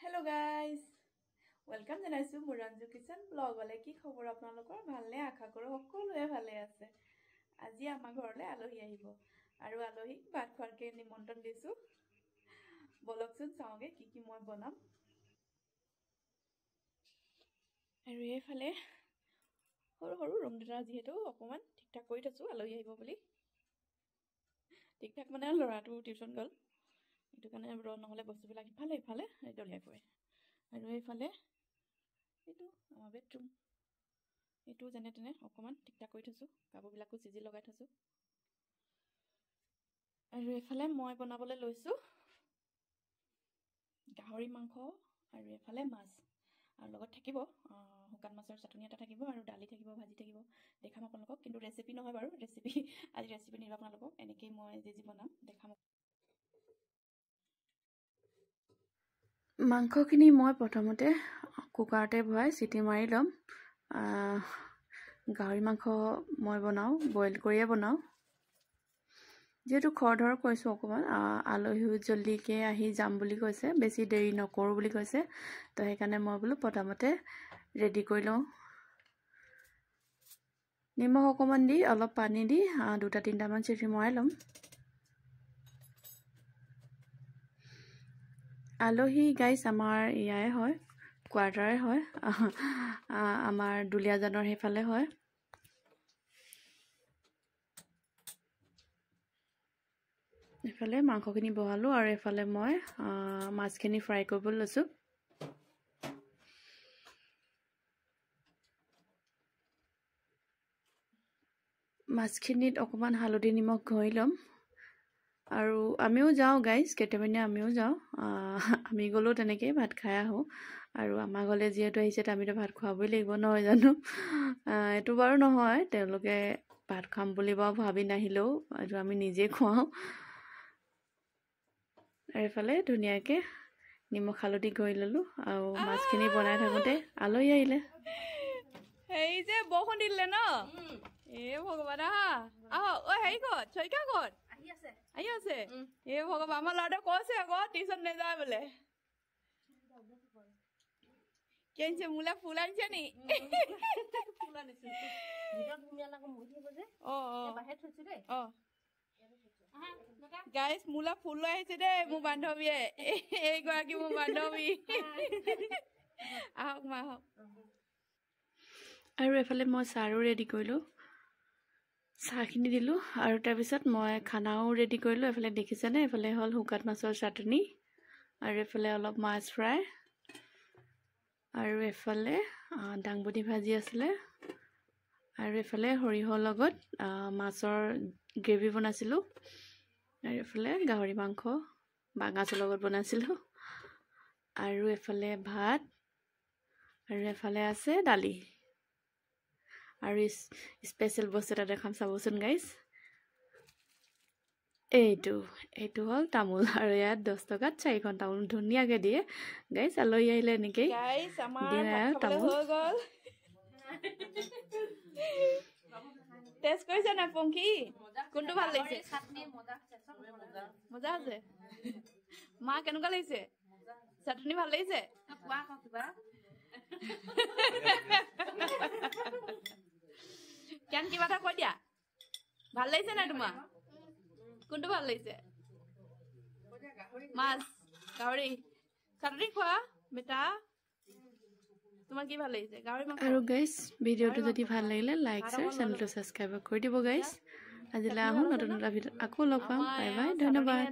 Hello guys, welcome to Muranju Kitchen Vlog. কি খবৰ আপোনালোকৰ ভালনে আশা কৰো সকলোৱে ভালে আছে। আজি আমাৰ ঘৰলে আলহী আহিব আৰু আলহীক ভাত খোৱাকে নিমন্ত্ৰণ দিছো। বলকচোন চাওগে কি মই বনাম। আৰু এইফালে সৰু ৰুম দুটা যিহেতু অকমান ঠিকঠাক কৰি থৈছো আলহী আহিব বুলি। ঠিকঠাক মানে লৰাটো টিউচন গল। এটো কাৰণে ৰ নহলে বস্তুবিলাক ইফালে দলিয়াই পৰে। আৰু এইফালে এইটো আমাৰ বেডৰুম। এইটো যেনে তেনে অকমান ঠিকঠাক কৰি থৈছো। কাপোৰবিলাকো চিজি লগাই থৈছো। আৰু এইফালে মই বনাবলৈ লৈছো গাহৰি মাংস আৰু এইফালে মাছ। আৰু লগত থাকিব শুকান মাছৰ চাটনি এটা থাকিব আৰু দালি থাকিব, ভাজি থাকিব। দেখাম আপোনালোকক, কিন্তু ৰেচিপি নহয় বাৰু। আজি ৰেচিপি নিব আপোনালোকক। এনেকৈ মই যি বনাম দেখাম। মাংসখিনি মই প্ৰথমতে কুকাৰতে ভৰাই চিটি মাৰি ল'ম। গাহৰি মাংস মই বনাওঁ বইল কৰিয়ে বনাওঁ। যেহেতু খৰধৰ কৈছোঁ অকণমান, আলহীও জল্দিকৈ আহি যাম বুলি কৈছে, বেছি দেৰি নকৰোঁ বুলি কৈছে। তো সেইকাৰণে মই বোলো প্ৰথমতে ৰেডি কৰি লওঁ। নিমখ অকণমান দি অলপ পানী দি 2-3টামান চিটি মৰাই ল'ম। আলহী গাইছ আমাৰ ইয়াৰে হয়, কোৱাৰ্টাৰে হয়, আমাৰ দুলীয়াজানৰ সেইফালে হয়। এইফালে মাংসখিনি বহালোঁ আৰু এইফালে মই মাছখিনি ফ্ৰাই কৰিবলৈ লৈছোঁ। মাছখিনিত অকণমান হালধি নিমখ ঘঁহি ল'ম। আৰু আমিও যাওঁ গাইজ, কেতিয়াবা আমিও যাওঁ। আমি গ'লেও তেনেকেই ভাত খাই আহোঁ। আৰু আমাৰ ঘৰলৈ যিহেতু আহিছে আমিতো ভাত খুৱাবই লাগিব, নহয় জানো? এইটো বাৰু নহয়, তেওঁলোকে ভাত খাম বুলি বাৰু ভাবি নাহিলেও এইটো আমি নিজে খুৱাওঁ। আৰু এইফালে ধুনীয়াকৈ নিমখ হালধি ঘঁহি ল'লোঁ। আৰু মাছখিনি বনাই থাকোঁতে আলহী আহিলে। হেৰি যে বৰষুণ দিলে ন? ভগৱান হেৰি ক'ত চৈকা ক'ত আহি আছে? ভগৱান, আমাৰ ল'ৰাটোৱে কৈছে আকৌ টিউচন নাযায় বোলে। কি আনিছে? মোলে ফুল আনিছে নি? গাইজ মোলে ফুল লৈ আহিছে দেই মোৰ বান্ধৱীয়ে। এইগৰাকী মোৰ বান্ধৱী। আহক মা আহক। আৰু এফালে মই চাহো ৰেডি কৰিলোঁ। চাহখিনি দিলোঁ আৰু তাৰপিছত মই খানাও ৰেডি কৰিলোঁ। এফালে দেখিছেনে? এফালে হ'ল শুকান মাছৰ চাটনি আৰু এফালে অলপ মাছ ফ্ৰাই আৰু এফালে দাংবডি ভাজি আছিলে আৰু এফালে সৰিয়হৰ লগত মাছৰ গ্ৰেভি বনাইছিলোঁ আৰু এফালে গাহৰি মাংস বাঙাচৰ লগত বনাইছিলোঁ আৰু এফালে ভাত আৰু এফালে আছে দালি। আৰু স্পেচিয়েল বস্তু এটা দেখাম চাবচোন গাইজ। এইটো হ'ল তামোল আৰু ইয়াত 10 টকাত 4খন তামোল ধুনীয়াকৈ দিয়ে গাইজ। আলহী আহিলে এনেকেই তামোল হৈ গ'ল। টেষ্ট কৰিছে নাই পংখী? কোনটো ভাল লাগিছে? মজা আছে। মা কেনেকুৱা লাগিছে? চাটনি ভাল লাগিছে? কেন কিবা এটা কৈ দিয়া। ভাল লাগিছে নাই তোমাৰ? কোনটো ভাল লাগিছে? মাছ গাহৰি চাটনি খোৱা বেটা। তোমাৰ কি ভাল লাগিছে? গাহৰি মাংস। আৰু গাইজ ভিডিঅ'টো যদি ভাল লাগিলে লাইক শ্বেয়াৰ চেনেলটো ছাবস্ক্ৰাইব কৰি দিব গাইজ। আজিলৈ আহোঁ নতুন এটা ভিডিঅ'ত আকৌ লগ পাম। বাই বাই, ধন্যবাদ।